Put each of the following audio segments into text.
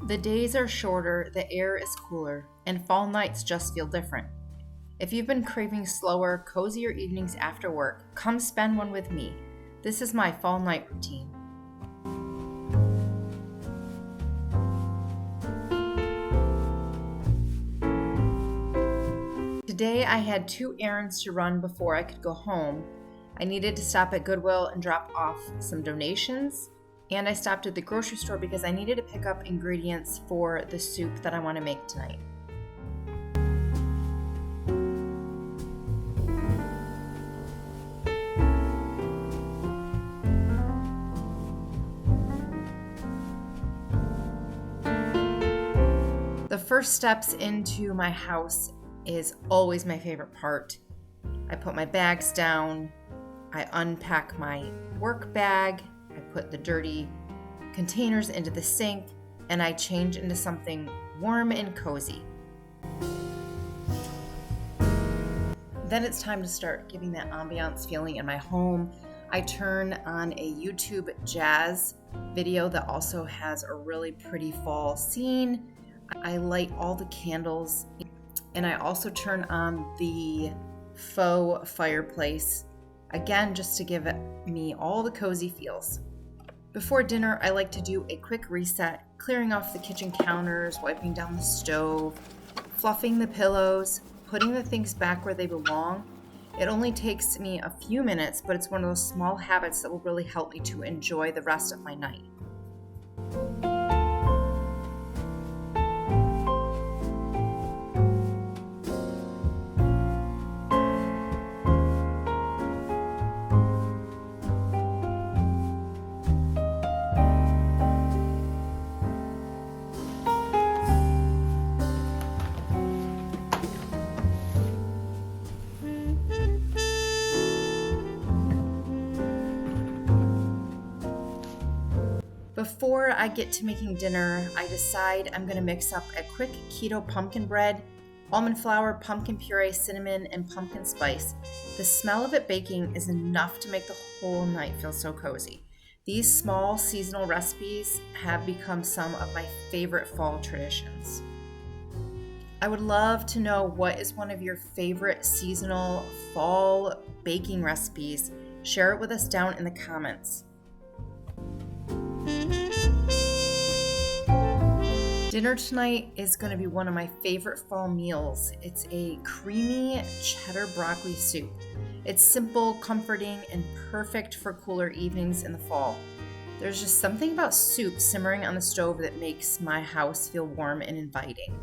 The days are shorter, the air is cooler, and fall nights just feel different. If you've been craving slower, cozier evenings after work, come spend one with me. This is my fall night routine. Today I had 2 errands to run before I could go home. I needed to stop at Goodwill and drop off some donations, and I stopped at the grocery store because I needed to pick up ingredients for the soup that I want to make tonight. The first steps into my house is always my favorite part. I put my bags down, I unpack my work bag, I put the dirty containers into the sink, and I change into something warm and cozy. Then it's time to start giving that ambiance feeling in my home. I turn on a YouTube jazz video that also has a really pretty fall scene. I light all the candles, and I also turn on the faux fireplace, again, just to give me all the cozy feels. Before dinner, I like to do a quick reset, clearing off the kitchen counters, wiping down the stove, fluffing the pillows, putting the things back where they belong. It only takes me a few minutes, but it's one of those small habits that will really help me to enjoy the rest of my night. Before I get to making dinner, I decide I'm going to mix up a quick keto pumpkin bread, almond flour, pumpkin puree, cinnamon, and pumpkin spice. The smell of it baking is enough to make the whole night feel so cozy. These small seasonal recipes have become some of my favorite fall traditions. I would love to know what is one of your favorite seasonal fall baking recipes. Share it with us down in the comments. Dinner tonight is going to be one of my favorite fall meals. It's a creamy cheddar broccoli soup. It's simple, comforting, and perfect for cooler evenings in the fall. There's just something about soup simmering on the stove that makes my house feel warm and inviting.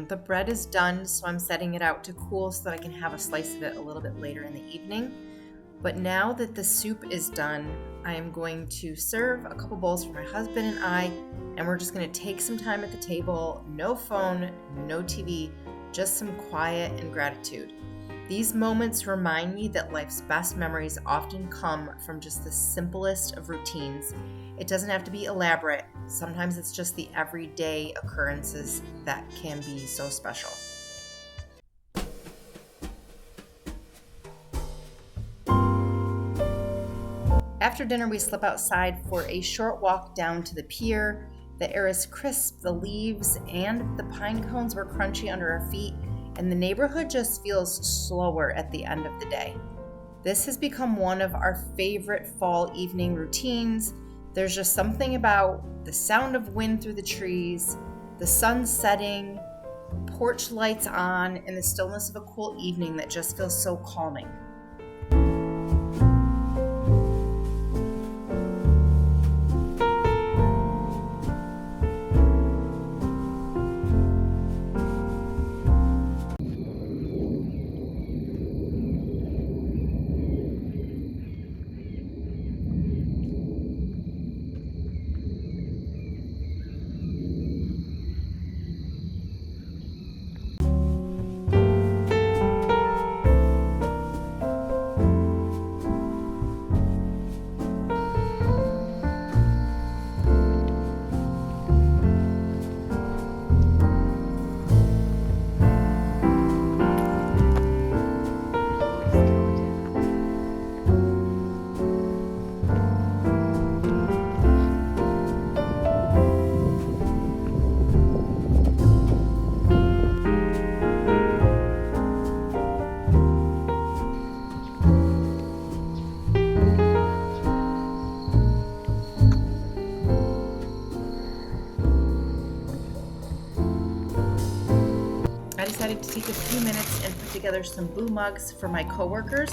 The bread is done, so I'm setting it out to cool so that I can have a slice of it a little bit later in the evening. But now that the soup is done, I am going to serve a couple bowls for my husband and I, and we're just going to take some time at the table, no phone, no TV, just some quiet and gratitude. These moments remind me that life's best memories often come from just the simplest of routines. It doesn't have to be elaborate. Sometimes it's just the everyday occurrences that can be so special. After dinner, we slip outside for a short walk down to the pier. The air is crisp, the leaves and the pine cones were crunchy under our feet, and the neighborhood just feels slower at the end of the day. This has become one of our favorite fall evening routines. There's just something about the sound of wind through the trees, the sun setting, porch lights on, and the stillness of a cool evening that just feels so calming. decided to take a few minutes and put together some boo mugs for my coworkers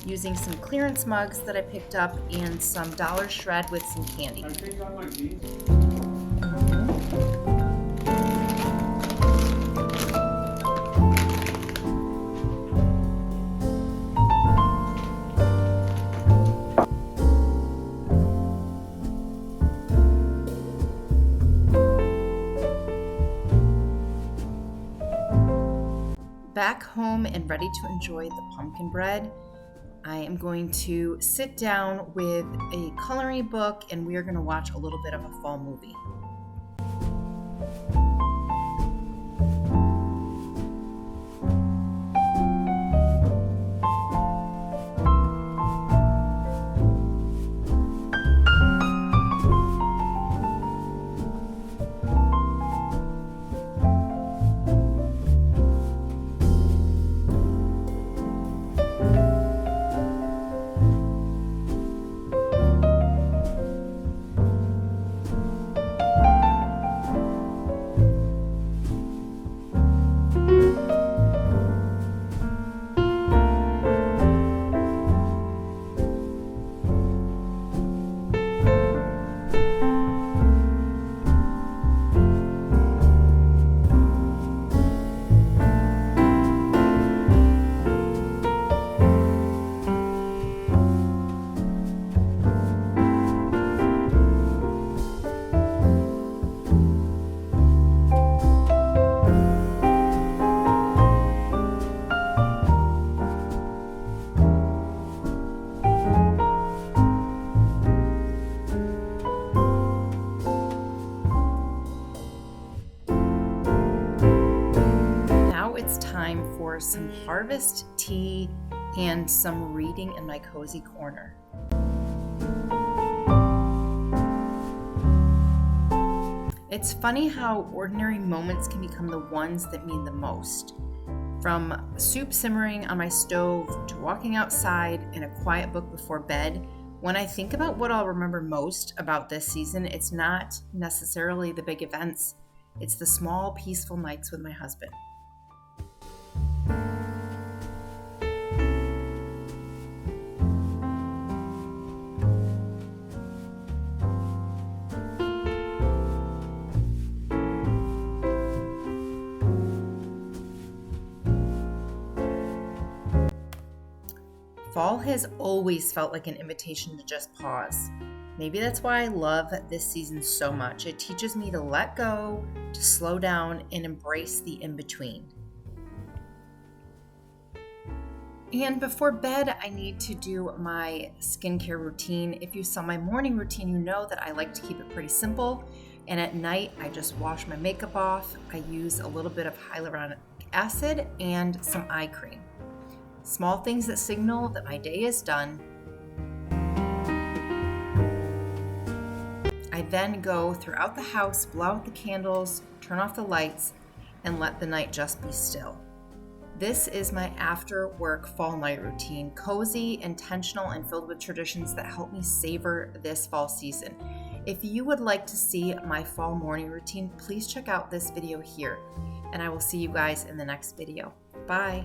using some clearance mugs that I picked up and some Dollar Shred with some candy. Back home and ready to enjoy the pumpkin bread, I am going to sit down with a coloring book and we are going to watch a little bit of a fall movie. It's time for some harvest tea and some reading in my cozy corner. It's funny how ordinary moments can become the ones that mean the most. From soup simmering on my stove to walking outside in a quiet book before bed, when I think about what I'll remember most about this season, it's not necessarily the big events. It's the small, peaceful nights with my husband. Fall has always felt like an invitation to just pause. Maybe that's why I love this season so much. It teaches me to let go, to slow down, and embrace the in-between. And before bed, I need to do my skincare routine. If you saw my morning routine, you know that I like to keep it pretty simple. And at night, I just wash my makeup off. I use a little bit of hyaluronic acid and some eye cream. Small things that signal that my day is done. I then go throughout the house, blow out the candles, turn off the lights, and let the night just be still. This is my after work fall night routine, cozy, intentional, and filled with traditions that help me savor this fall season. If you would like to see my fall morning routine, please check out this video here, and I will see you guys in the next video. Bye.